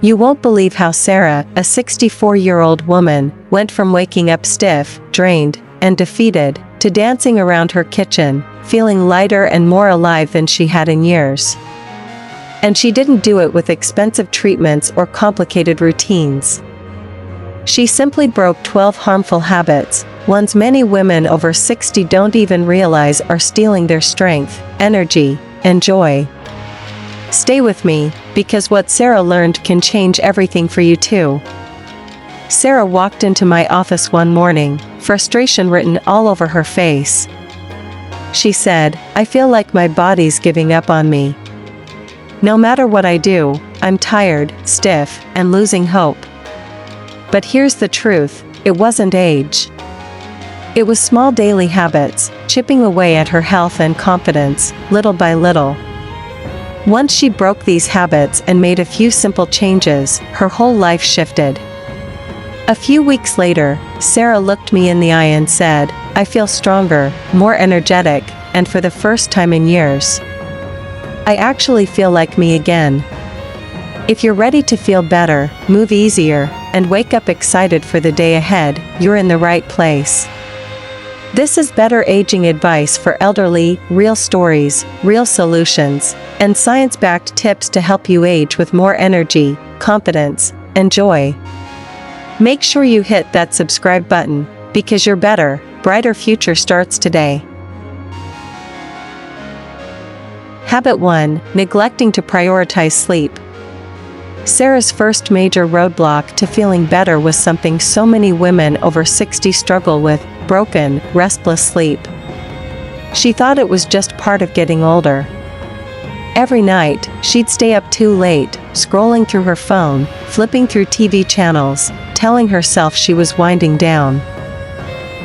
You won't believe how Sarah, a 64-year-old woman, went from waking up stiff, drained, and defeated, to dancing around her kitchen, feeling lighter and more alive than she had in years. And she didn't do it with expensive treatments or complicated routines. She simply broke 12 harmful habits, ones many women over 60 don't even realize are stealing their strength, energy, and joy. Stay with me, because what Sarah learned can change everything for you too. Sarah walked into my office one morning, frustration written all over her face. She said, "I feel like my body's giving up on me. No matter what I do, I'm tired, stiff, and losing hope." But here's the truth, it wasn't age. It was small daily habits, chipping away at her health and confidence, little by little. Once she broke these habits and made a few simple changes, her whole life shifted. A few weeks later, Sarah looked me in the eye and said, "I feel stronger, more energetic, and for the first time in years, I actually feel like me again." If you're ready to feel better, move easier, and wake up excited for the day ahead, you're in the right place. This is Better Aging advice for elderly, real stories, real solutions, and science-backed tips to help you age with more energy, confidence, and joy. Make sure you hit that subscribe button, because your better, brighter future starts today. Habit 1: Neglecting to prioritize sleep. Sarah's first major roadblock to feeling better was something so many women over 60 struggle with: broken, restless sleep. She thought it was just part of getting older. Every night, she'd stay up too late, scrolling through her phone, flipping through TV channels, telling herself she was winding down.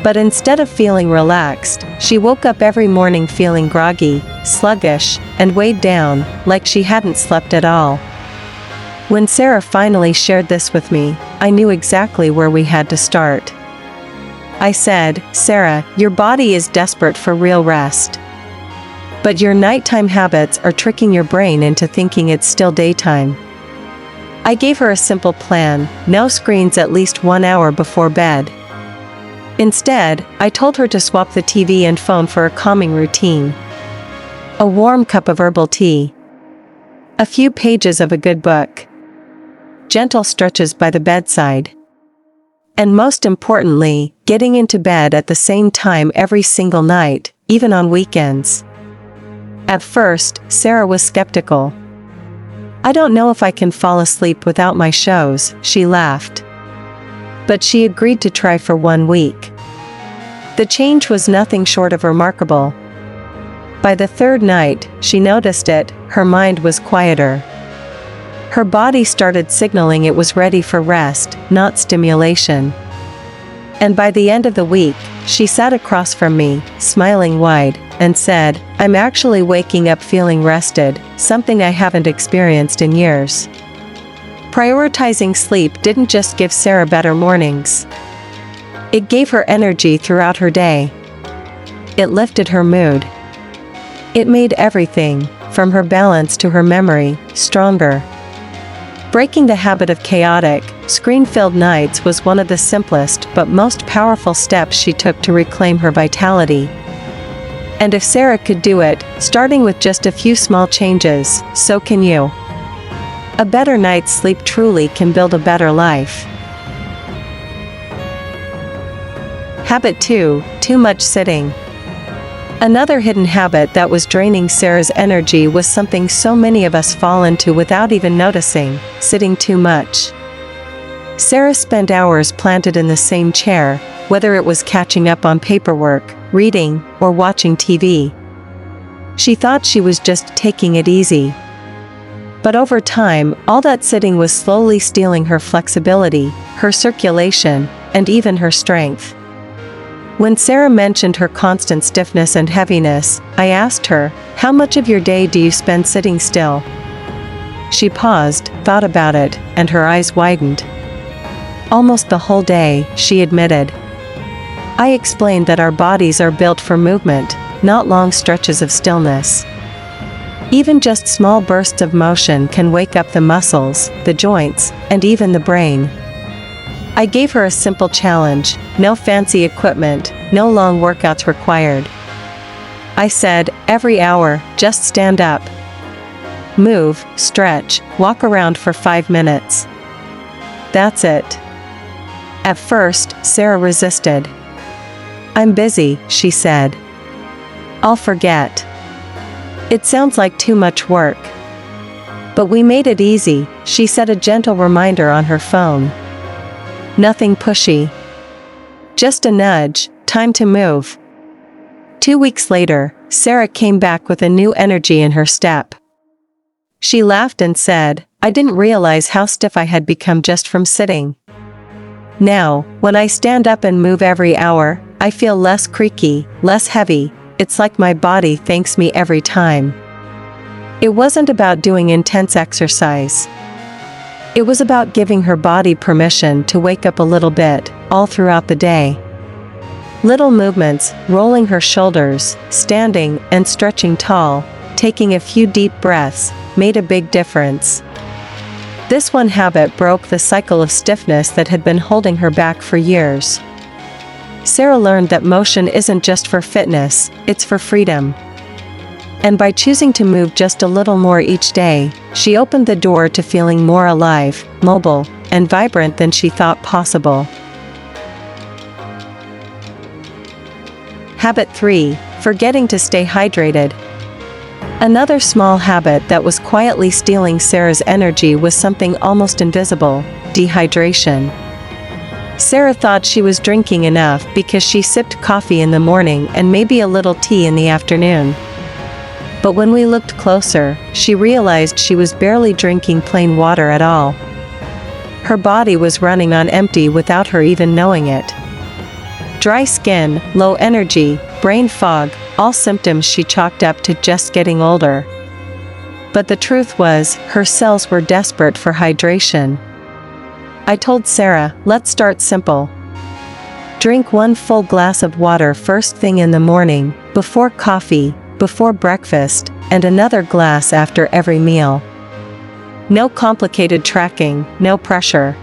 But instead of feeling relaxed, she woke up every morning feeling groggy, sluggish, and weighed down, like she hadn't slept at all. When Sarah finally shared this with me, I knew exactly where we had to start. I said, "Sarah, your body is desperate for real rest. But your nighttime habits are tricking your brain into thinking it's still daytime." I gave her a simple plan: no screens at least 1 hour before bed. Instead, I told her to swap the TV and phone for a calming routine. A warm cup of herbal tea. A few pages of a good book. Gentle stretches by the bedside. And most importantly, getting into bed at the same time every single night, even on weekends. At first, Sarah was skeptical. "I don't know if I can fall asleep without my shows," she laughed. But she agreed to try for 1 week. The change was nothing short of remarkable. By the 3rd night, she noticed it, her mind was quieter. Her body started signaling it was ready for rest, not stimulation. And by the end of the week, she sat across from me, smiling wide, and said, "I'm actually waking up feeling rested, something I haven't experienced in years." Prioritizing sleep didn't just give Sarah better mornings. It gave her energy throughout her day. It lifted her mood. It made everything, from her balance to her memory, stronger. Breaking the habit of chaotic, screen-filled nights was one of the simplest but most powerful steps she took to reclaim her vitality. And if Sarah could do it, starting with just a few small changes, so can you. A better night's sleep truly can build a better life. Habit 2: Too much sitting. Another hidden habit that was draining Sarah's energy was something so many of us fall into without even noticing: sitting too much. Sarah spent hours planted in the same chair, whether it was catching up on paperwork, reading, or watching TV. She thought she was just taking it easy. But over time, all that sitting was slowly stealing her flexibility, her circulation, and even her strength. When Sarah mentioned her constant stiffness and heaviness, I asked her, "How much of your day do you spend sitting still?" She paused, thought about it, and her eyes widened. "Almost the whole day," she admitted. I explained that our bodies are built for movement, not long stretches of stillness. Even just small bursts of motion can wake up the muscles, the joints, and even the brain. I gave her a simple challenge: no fancy equipment, no long workouts required. I said, every hour, just stand up. Move, stretch, walk around for 5 minutes. That's it. At first, Sarah resisted. I'm busy, she said. I'll forget. It sounds like too much work. But we made it easy, she set a gentle reminder on her phone. Nothing pushy. Just a nudge, time to move. 2 weeks later, Sarah came back with a new energy in her step. She laughed and said, I didn't realize how stiff I had become just from sitting. Now, when I stand up and move every hour, I feel less creaky, less heavy. It's like my body thanks me every time. It wasn't about doing intense exercise. It was about giving her body permission to wake up a little bit, all throughout the day. Little movements, rolling her shoulders, standing and stretching tall, taking a few deep breaths, made a big difference. This one habit broke the cycle of stiffness that had been holding her back for years. Sarah learned that motion isn't just for fitness, it's for freedom. And by choosing to move just a little more each day, she opened the door to feeling more alive, mobile, and vibrant than she thought possible. Habit 3. Forgetting to stay hydrated. Another small habit that was quietly stealing Sarah's energy was something almost invisible: dehydration. Sarah thought she was drinking enough because she sipped coffee in the morning and maybe a little tea in the afternoon. But when we looked closer, she realized she was barely drinking plain water at all. Her body was running on empty without her even knowing it. Dry skin, low energy, brain fog, all symptoms she chalked up to just getting older. But the truth was, her cells were desperate for hydration. I told Sarah, let's start simple. Drink 1 full glass of water first thing in the morning, before coffee, before breakfast, and another glass after every meal. No complicated tracking, no pressure.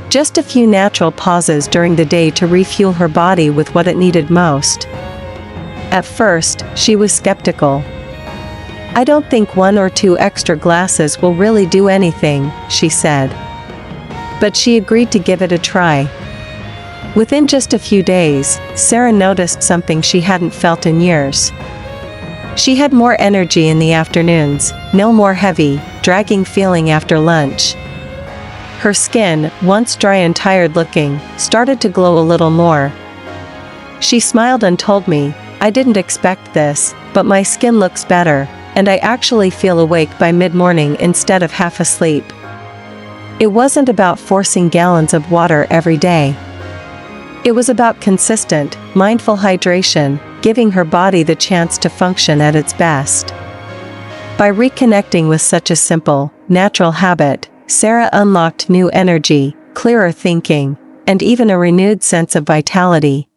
Just a few natural pauses during the day to refuel her body with what it needed most. At first, she was skeptical. I don't think 1 or 2 extra glasses will really do anything, she said. But she agreed to give it a try. Within just a few days, Sarah noticed something she hadn't felt in years. She had more energy in the afternoons, no more heavy, dragging feeling after lunch. Her skin, once dry and tired looking, started to glow a little more. She smiled and told me, I didn't expect this, but my skin looks better, and I actually feel awake by mid-morning instead of half asleep. It wasn't about forcing gallons of water every day. It was about consistent, mindful hydration, giving her body the chance to function at its best. By reconnecting with such a simple, natural habit, Sarah unlocked new energy, clearer thinking, and even a renewed sense of vitality.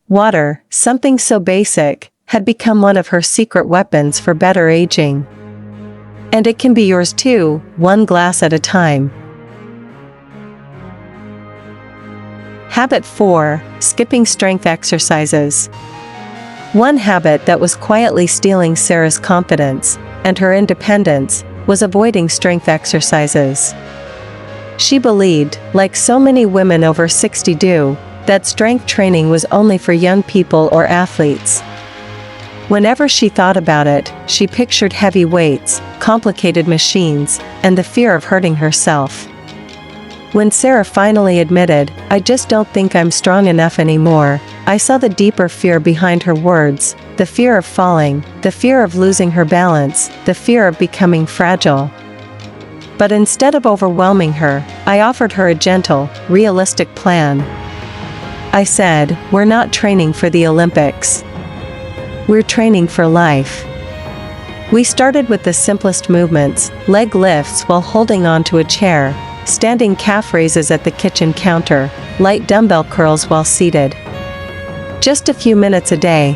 Water, something so basic, had become one of her secret weapons for better aging. And it can be yours too, 1 glass at a time. Habit 4. Skipping strength exercises. One habit that was quietly stealing Sarah's confidence and her independence was avoiding strength exercises. She believed, like so many women over 60 do, that strength training was only for young people or athletes. Whenever she thought about it, she pictured heavy weights, complicated machines, and the fear of hurting herself. When Sarah finally admitted, I just don't think I'm strong enough anymore, I saw the deeper fear behind her words, the fear of falling, the fear of losing her balance, the fear of becoming fragile. But instead of overwhelming her, I offered her a gentle, realistic plan. I said, we're not training for the Olympics. We're training for life. We started with the simplest movements, leg lifts while holding onto a chair, standing calf raises at the kitchen counter, light dumbbell curls while seated. Just a few minutes a day.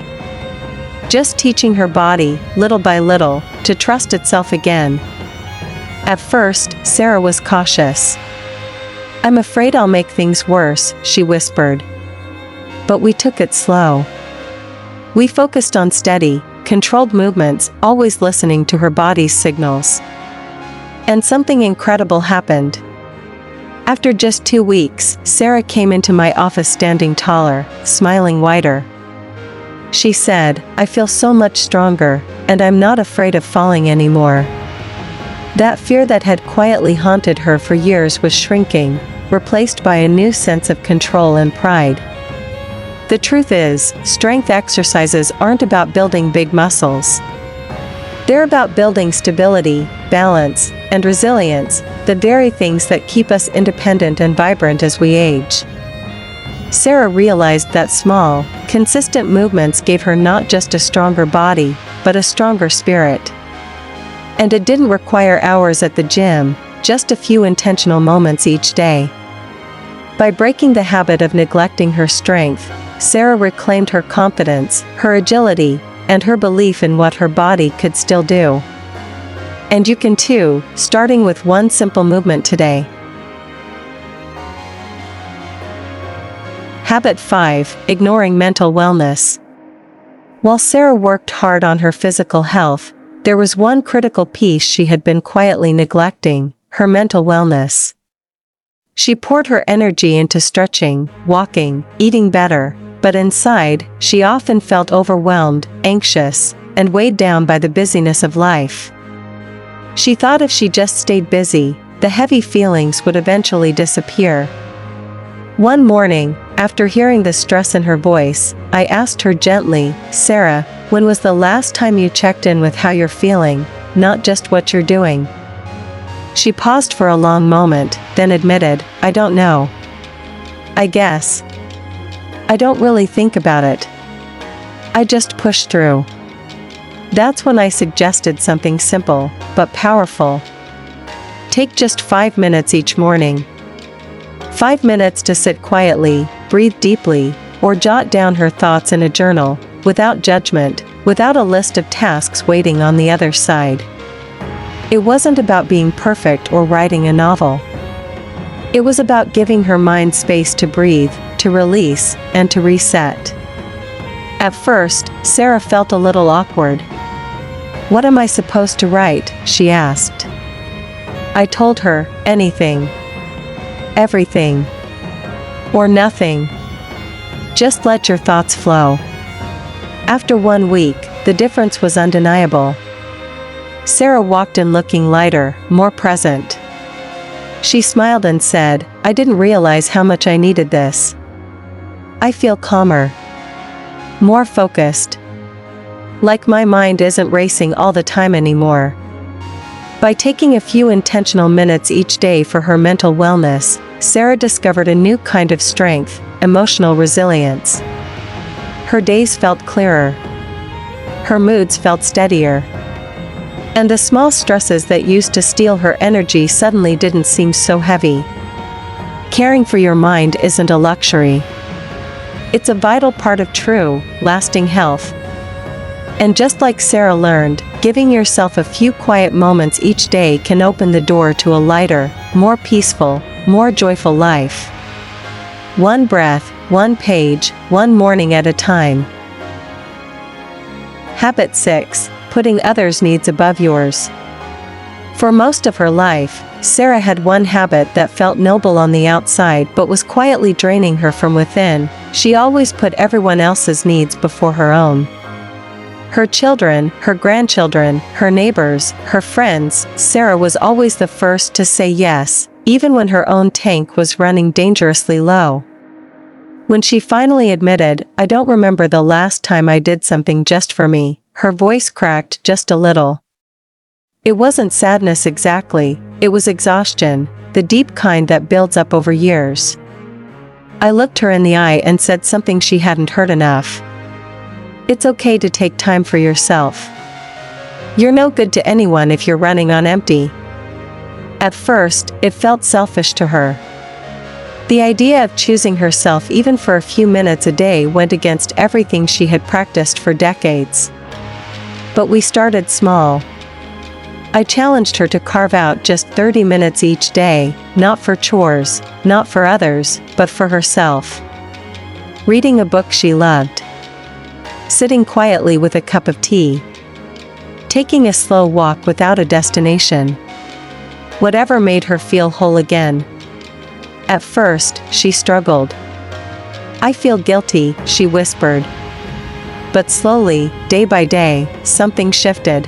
just teaching her body, little by little, to trust itself again. At first, Sarah was cautious. "I'm afraid I'll make things worse," she whispered. But we took it slow. We focused on steady, controlled movements, always listening to her body's signals. And something incredible happened. After just 2 weeks, Sarah came into my office standing taller, smiling wider. She said, "I feel so much stronger, and I'm not afraid of falling anymore." That fear that had quietly haunted her for years was shrinking, replaced by a new sense of control and pride. The truth is, strength exercises aren't about building big muscles. They're about building stability, balance, and resilience, the very things that keep us independent and vibrant as we age. Sarah realized that small, consistent movements gave her not just a stronger body, but a stronger spirit. And it didn't require hours at the gym, just a few intentional moments each day. By breaking the habit of neglecting her strength, Sarah reclaimed her confidence, her agility, and her belief in what her body could still do. And you can too, starting with one simple movement today. Habit 5: Ignoring mental wellness. While Sarah worked hard on her physical health, there was one critical piece she had been quietly neglecting: her mental wellness. She poured her energy into stretching, walking, eating better, but inside, she often felt overwhelmed, anxious, and weighed down by the busyness of life. She thought if she just stayed busy, the heavy feelings would eventually disappear. One morning, after hearing the stress in her voice, I asked her gently, "Sarah, when was the last time you checked in with how you're feeling, not just what you're doing?" She paused for a long moment, then admitted, "I don't know. I guess. I don't really think about it. I just push through." That's when I suggested something simple, but powerful. Take just 5 minutes each morning. 5 minutes to sit quietly, breathe deeply, or jot down her thoughts in a journal, without judgment, without a list of tasks waiting on the other side. It wasn't about being perfect or writing a novel. It was about giving her mind space to breathe, to release, and to reset. At first, Sarah felt a little awkward. "What am I supposed to write?" she asked. I told her, "Anything. Everything. Or nothing. Just let your thoughts flow." After 1 week, the difference was undeniable. Sarah walked in looking lighter, more present. She smiled and said, "I didn't realize how much I needed this. I feel calmer. More focused. Like my mind isn't racing all the time anymore." By taking a few intentional minutes each day for her mental wellness, Sarah discovered a new kind of strength: emotional resilience. Her days felt clearer. Her moods felt steadier. And the small stresses that used to steal her energy suddenly didn't seem so heavy. Caring for your mind isn't a luxury. It's a vital part of true, lasting health. And just like Sarah learned, giving yourself a few quiet moments each day can open the door to a lighter, more peaceful, more joyful life. One breath, one page, one morning at a time. Habit 6: Putting others' needs above yours. For most of her life, Sarah had one habit that felt noble on the outside but was quietly draining her from within. She always put everyone else's needs before her own. Her children, her grandchildren, her neighbors, her friends, Sarah was always the first to say yes, even when her own tank was running dangerously low. When she finally admitted, "I don't remember the last time I did something just for me," her voice cracked just a little. It wasn't sadness exactly, it was exhaustion, the deep kind that builds up over years. I looked her in the eye and said something she hadn't heard enough. "It's okay to take time for yourself. You're no good to anyone if you're running on empty." At first, it felt selfish to her. The idea of choosing herself even for a few minutes a day went against everything she had practiced for decades. But we started small. I challenged her to carve out just 30 minutes each day, not for chores, not for others, but for herself. Reading a book she loved. Sitting quietly with a cup of tea. Taking a slow walk without a destination. Whatever made her feel whole again. At first, she struggled. "I feel guilty," she whispered. But slowly, day by day, something shifted.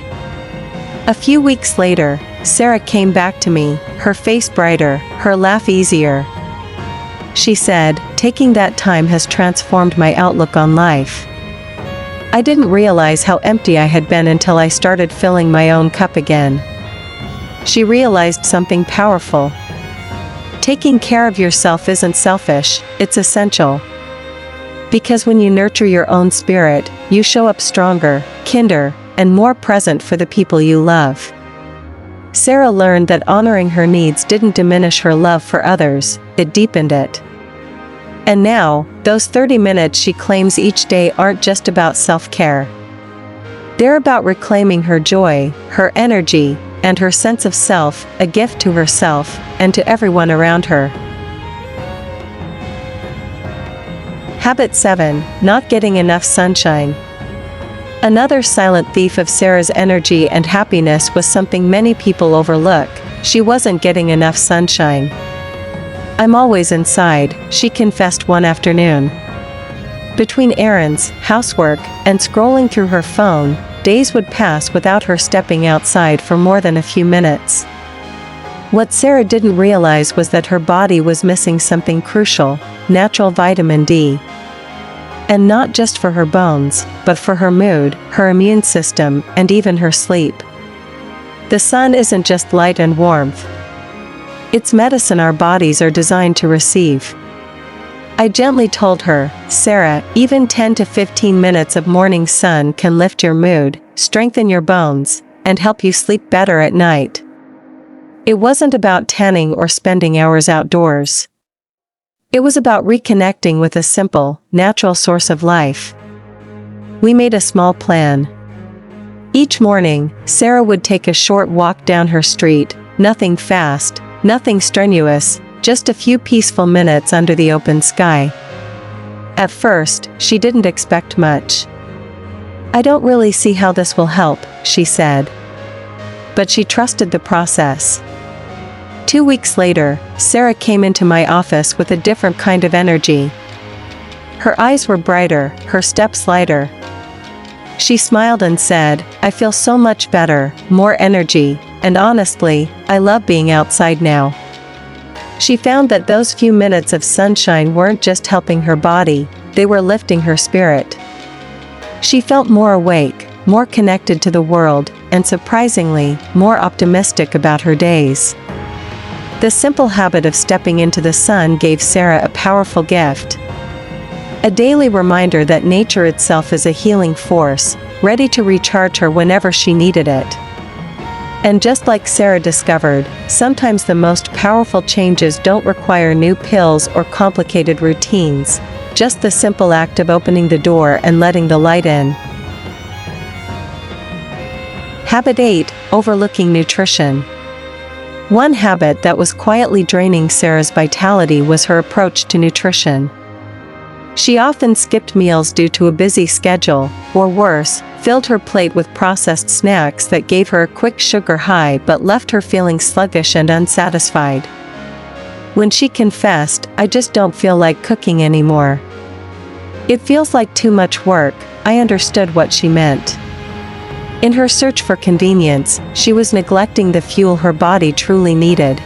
A few weeks later, Sarah came back to me, her face brighter, her laugh easier. She said, "Taking that time has transformed my outlook on life." I didn't realize how empty I had been until I started filling my own cup again. She realized something powerful. Taking care of yourself isn't selfish, it's essential. Because when you nurture your own spirit, you show up stronger, kinder, and more present for the people you love. Sarah learned that honoring her needs didn't diminish her love for others, it deepened it. And now, those 30 minutes she claims each day aren't just about self-care. They're about reclaiming her joy, her energy, and her sense of self, a gift to herself, and to everyone around her. Habit 7. Not getting enough sunshine. Another silent thief of Sarah's energy and happiness was something many people overlook: she wasn't getting enough sunshine. "I'm always inside," she confessed one afternoon. Between errands, housework, and scrolling through her phone, days would pass without her stepping outside for more than a few minutes. What Sarah didn't realize was that her body was missing something crucial: natural vitamin D. And not just for her bones, but for her mood, her immune system, and even her sleep. The sun isn't just light and warmth. It's medicine our bodies are designed to receive. I gently told her, "Sarah, even 10 to 15 minutes of morning sun can lift your mood, strengthen your bones, and help you sleep better at night." It wasn't about tanning or spending hours outdoors. It was about reconnecting with a simple, natural source of life. We made a small plan. Each morning, Sarah would take a short walk down her street, nothing fast, nothing strenuous, just a few peaceful minutes under the open sky. At first, she didn't expect much. "I don't really see how this will help," she said. But she trusted the process. 2 weeks later, Sarah came into my office with a different kind of energy. Her eyes were brighter, her steps lighter. She smiled and said, "I feel so much better, more energy, and honestly, I love being outside now." She found that those few minutes of sunshine weren't just helping her body, they were lifting her spirit. She felt more awake, more connected to the world, and surprisingly, more optimistic about her days. The simple habit of stepping into the sun gave Sarah a powerful gift. A daily reminder that nature itself is a healing force, ready to recharge her whenever she needed it. And just like Sarah discovered, sometimes the most powerful changes don't require new pills or complicated routines, just the simple act of opening the door and letting the light in. Habit 8. Overlooking nutrition. One habit that was quietly draining Sarah's vitality was her approach to nutrition. She often skipped meals due to a busy schedule, or worse, filled her plate with processed snacks that gave her a quick sugar high but left her feeling sluggish and unsatisfied. When she confessed, "I just don't feel like cooking anymore. It feels like too much work," I understood what she meant. In her search for convenience, she was neglecting the fuel her body truly needed.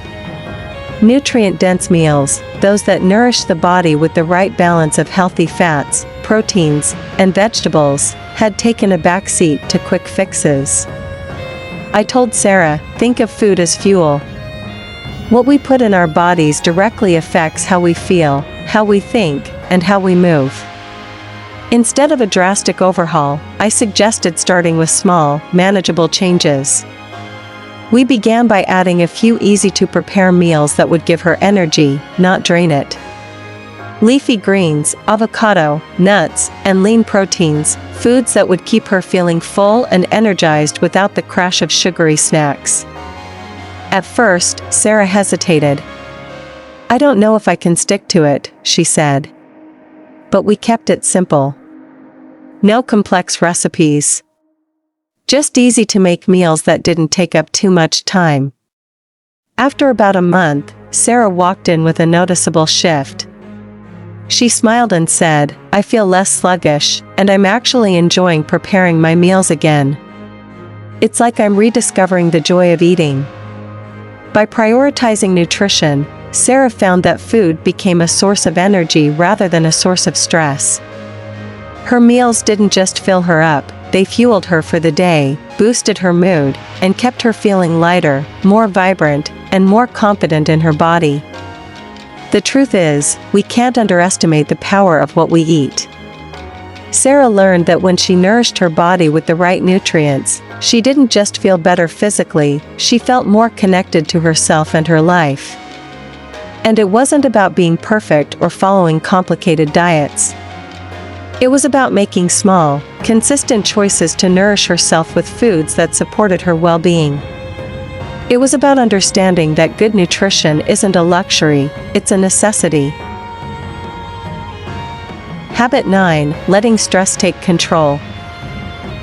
Nutrient-dense meals, those that nourish the body with the right balance of healthy fats, proteins, and vegetables, had taken a backseat to quick fixes. I told Sarah, "Think of food as fuel. What we put in our bodies directly affects how we feel, how we think, and how we move." Instead of a drastic overhaul, I suggested starting with small, manageable changes. We began by adding a few easy-to-prepare meals that would give her energy, not drain it. Leafy greens, avocado, nuts, and lean proteins, foods that would keep her feeling full and energized without the crash of sugary snacks. At first, Sarah hesitated. "I don't know if I can stick to it," she said. But we kept it simple. No complex recipes. Just easy-to-make meals that didn't take up too much time. After about a month, Sarah walked in with a noticeable shift. She smiled and said, "I feel less sluggish, and I'm actually enjoying preparing my meals again. It's like I'm rediscovering the joy of eating." By prioritizing nutrition, Sarah found that food became a source of energy rather than a source of stress. Her meals didn't just fill her up, they fueled her for the day, boosted her mood, and kept her feeling lighter, more vibrant, and more confident in her body. The truth is, we can't underestimate the power of what we eat. Sarah learned that when she nourished her body with the right nutrients, she didn't just feel better physically, she felt more connected to herself and her life. And it wasn't about being perfect or following complicated diets. It was about making small, consistent choices to nourish herself with foods that supported her well-being. It was about understanding that good nutrition isn't a luxury, it's a necessity. Habit 9: letting stress take control.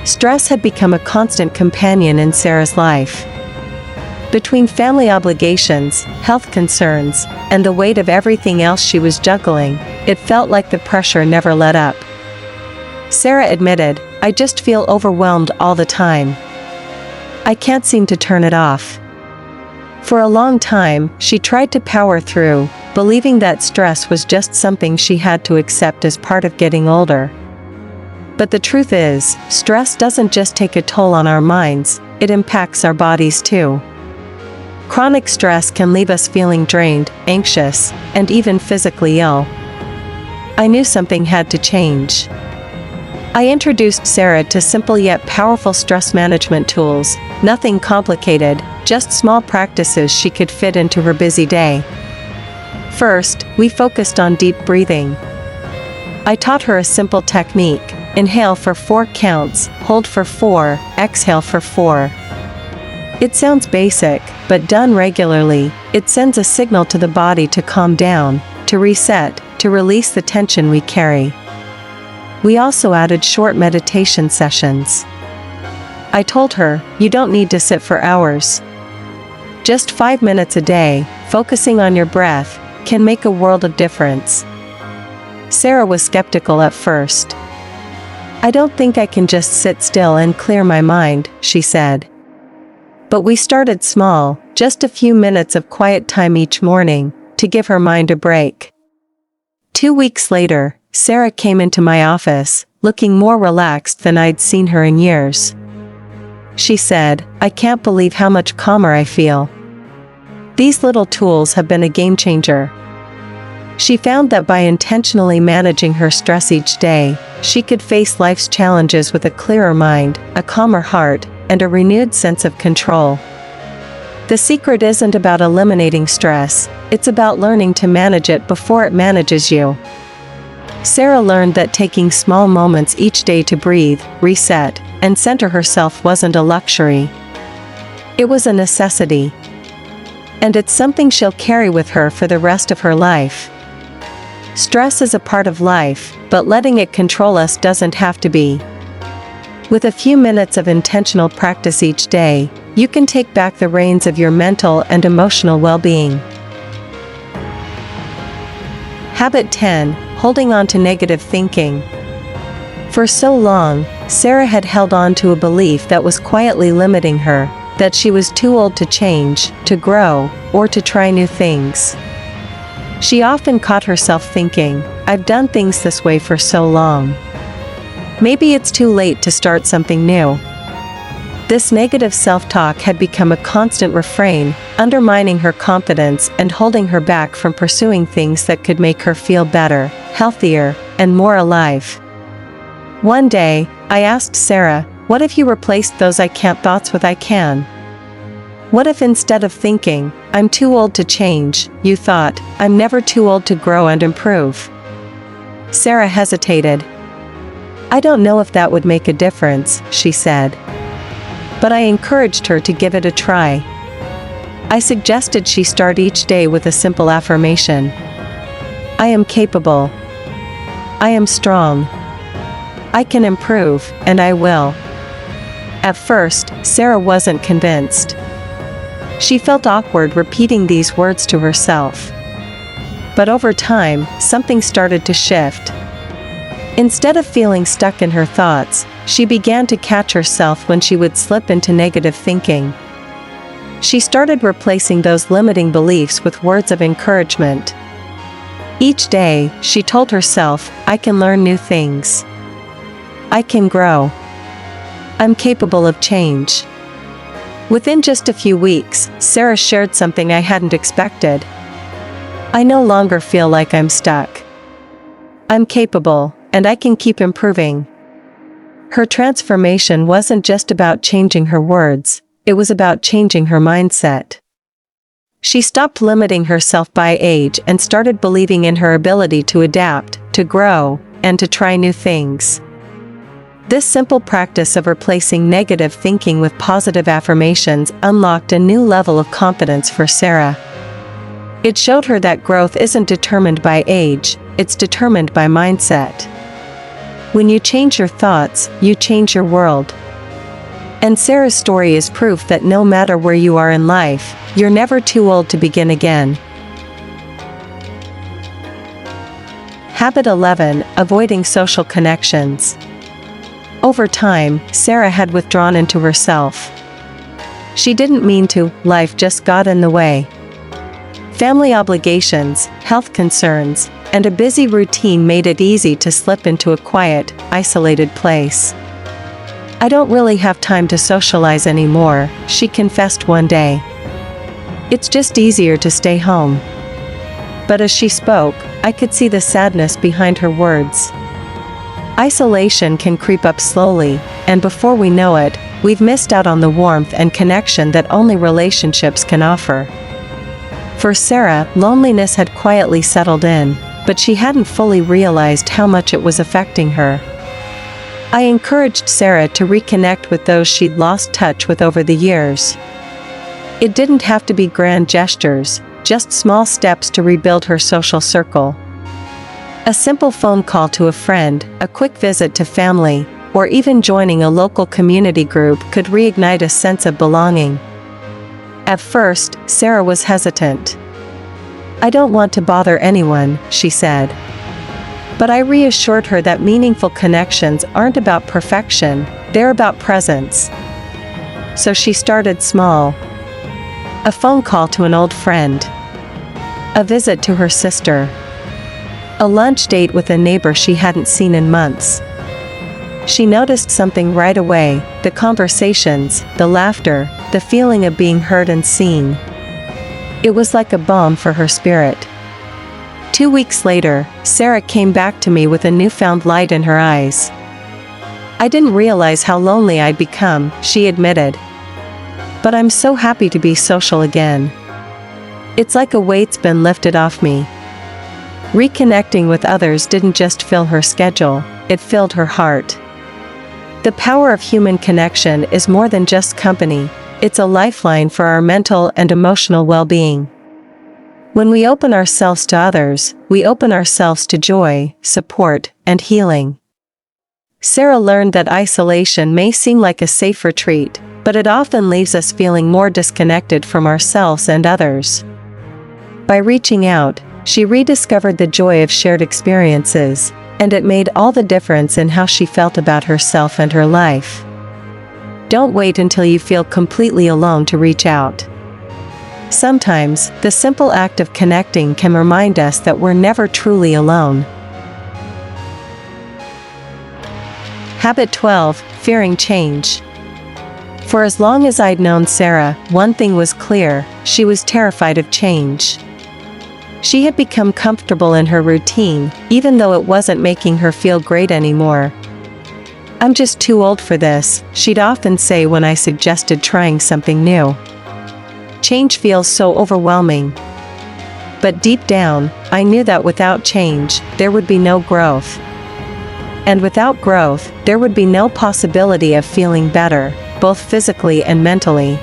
Stress had become a constant companion in Sarah's life. Between family obligations, health concerns, and the weight of everything else she was juggling, it felt like the pressure never let up. Sarah admitted, "I just feel overwhelmed all the time. I can't seem to turn it off." For a long time, she tried to power through, believing that stress was just something she had to accept as part of getting older. But the truth is, stress doesn't just take a toll on our minds, it impacts our bodies too. Chronic stress can leave us feeling drained, anxious, and even physically ill. I knew something had to change. I introduced Sarah to simple yet powerful stress management tools, nothing complicated, just small practices she could fit into her busy day. First, we focused on deep breathing. I taught her a simple technique: inhale for 4 counts, hold for 4, exhale for 4. It sounds basic, but done regularly, it sends a signal to the body to calm down, to reset, to release the tension we carry. We also added short meditation sessions. I told her, "You don't need to sit for hours. Just 5 minutes a day, focusing on your breath, can make a world of difference." Sarah was skeptical at first. "I don't think I can just sit still and clear my mind," she said. But we started small, just a few minutes of quiet time each morning, to give her mind a break. 2 weeks later, Sarah came into my office, looking more relaxed than I'd seen her in years. She said, "I can't believe how much calmer I feel. These little tools have been a game changer." She found that by intentionally managing her stress each day, she could face life's challenges with a clearer mind, a calmer heart, and a renewed sense of control. The secret isn't about eliminating stress, it's about learning to manage it before it manages you. Sarah learned that taking small moments each day to breathe, reset, and center herself wasn't a luxury. It was a necessity. And it's something she'll carry with her for the rest of her life. Stress is a part of life, but letting it control us doesn't have to be. With a few minutes of intentional practice each day, you can take back the reins of your mental and emotional well-being. Habit 10: holding on to negative thinking. For so long, Sarah had held on to a belief that was quietly limiting her, that she was too old to change, to grow, or to try new things. She often caught herself thinking, "I've done things this way for so long. Maybe it's too late to start something new." This negative self-talk had become a constant refrain, undermining her confidence and holding her back from pursuing things that could make her feel better, healthier, and more alive. One day, I asked Sarah, "What if you replaced those I can't thoughts with I can? What if instead of thinking, 'I'm too old to change,' you thought, 'I'm never too old to grow and improve'?" Sarah hesitated. "I don't know if that would make a difference," she said. But I encouraged her to give it a try. I suggested she start each day with a simple affirmation. I am capable. I am strong. I can improve, and I will. At first, Sarah wasn't convinced. She felt awkward repeating these words to herself. But over time, something started to shift. Instead of feeling stuck in her thoughts, she began to catch herself when she would slip into negative thinking. She started replacing those limiting beliefs with words of encouragement. Each day, she told herself, "I can learn new things. I can grow. I'm capable of change." Within just a few weeks, Sarah shared something I hadn't expected. "I no longer feel like I'm stuck. I'm capable, and I can keep improving." Her transformation wasn't just about changing her words, it was about changing her mindset. She stopped limiting herself by age and started believing in her ability to adapt, to grow, and to try new things. This simple practice of replacing negative thinking with positive affirmations unlocked a new level of confidence for Sarah. It showed her that growth isn't determined by age, it's determined by mindset. When you change your thoughts, you change your world. And Sarah's story is proof that no matter where you are in life, you're never too old to begin again. Habit 11: Avoiding social connections. Over time, Sarah had withdrawn into herself. She didn't mean to, life just got in the way. Family obligations, health concerns, and a busy routine made it easy to slip into a quiet, isolated place. "I don't really have time to socialize anymore," she confessed one day. "It's just easier to stay home." But as she spoke, I could see the sadness behind her words. Isolation can creep up slowly, and before we know it, we've missed out on the warmth and connection that only relationships can offer. For Sarah, loneliness had quietly settled in, but she hadn't fully realized how much it was affecting her. I encouraged Sarah to reconnect with those she'd lost touch with over the years. It didn't have to be grand gestures, just small steps to rebuild her social circle. A simple phone call to a friend, a quick visit to family, or even joining a local community group could reignite a sense of belonging. At first, Sarah was hesitant. "I don't want to bother anyone," she said. But I reassured her that meaningful connections aren't about perfection, they're about presence. So she started small. A phone call to an old friend. A visit to her sister. A lunch date with a neighbor she hadn't seen in months. She noticed something right away: the conversations, the laughter, the feeling of being heard and seen. It was like a balm for her spirit. 2 weeks later, Sarah came back to me with a newfound light in her eyes. "I didn't realize how lonely I'd become," she admitted. "But I'm so happy to be social again. It's like a weight's been lifted off me." Reconnecting with others didn't just fill her schedule, it filled her heart. The power of human connection is more than just company, it's a lifeline for our mental and emotional well-being. When we open ourselves to others, we open ourselves to joy, support, and healing. Sarah learned that isolation may seem like a safe retreat, but it often leaves us feeling more disconnected from ourselves and others. By reaching out, she rediscovered the joy of shared experiences, and it made all the difference in how she felt about herself and her life. Don't wait until you feel completely alone to reach out. Sometimes, the simple act of connecting can remind us that we're never truly alone. Habit 12: Fearing change. For as long as I'd known Sarah, one thing was clear: she was terrified of change. She had become comfortable in her routine, even though it wasn't making her feel great anymore. "I'm just too old for this," she'd often say when I suggested trying something new. "Change feels so overwhelming." But deep down, I knew that without change, there would be no growth. And without growth, there would be no possibility of feeling better, both physically and mentally.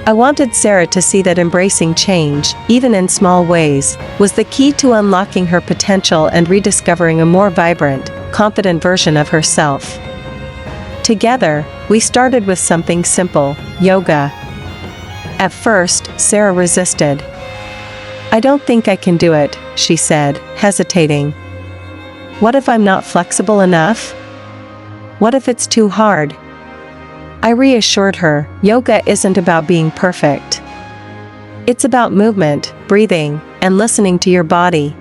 I wanted Sarah to see that embracing change, even in small ways, was the key to unlocking her potential and rediscovering a more vibrant, confident version of herself. Together, we started with something simple, yoga. At first, Sarah resisted. "I don't think I can do it," she said, hesitating. "What if I'm not flexible enough? What if it's too hard?" I reassured her, yoga isn't about being perfect. It's about movement, breathing, and listening to your body.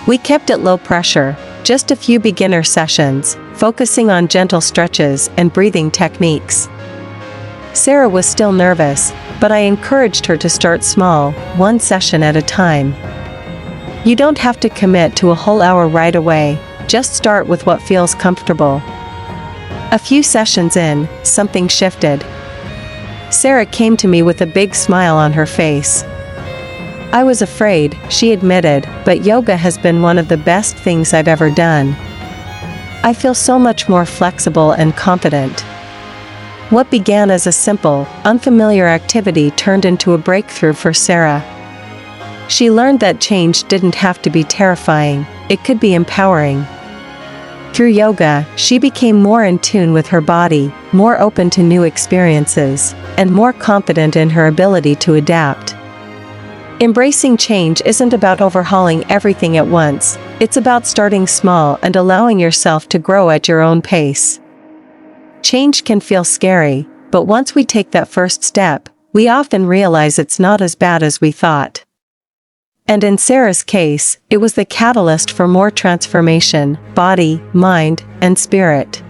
We kept it low pressure, just a few beginner sessions, focusing on gentle stretches and breathing techniques. Sarah was still nervous, but I encouraged her to start small, one session at a time. You don't have to commit to a whole hour right away, just start with what feels comfortable. A few sessions in, something shifted. Sarah came to me with a big smile on her face. "I was afraid," she admitted, "but yoga has been one of the best things I've ever done. I feel so much more flexible and confident." What began as a simple, unfamiliar activity turned into a breakthrough for Sarah. She learned that change didn't have to be terrifying, it could be empowering. Through yoga, she became more in tune with her body, more open to new experiences, and more confident in her ability to adapt. Embracing change isn't about overhauling everything at once, it's about starting small and allowing yourself to grow at your own pace. Change can feel scary, but once we take that first step, we often realize it's not as bad as we thought. And in Sarah's case, it was the catalyst for more transformation, body, mind, and spirit.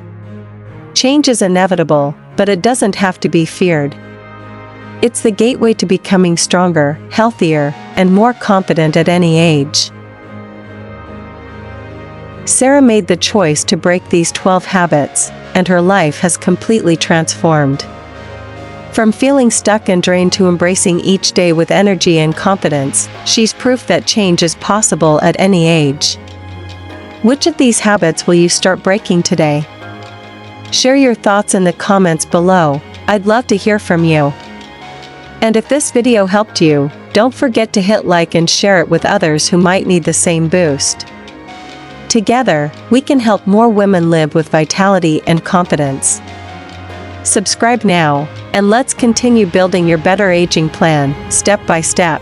Change is inevitable, but it doesn't have to be feared. It's the gateway to becoming stronger, healthier, and more confident at any age. Sarah made the choice to break these 12 habits, and her life has completely transformed. From feeling stuck and drained to embracing each day with energy and confidence, she's proof that change is possible at any age. Which of these habits will you start breaking today? Share your thoughts in the comments below, I'd love to hear from you. And if this video helped you, don't forget to hit like and share it with others who might need the same boost. Together, we can help more women live with vitality and confidence. Subscribe now, and let's continue building your better aging plan, step by step.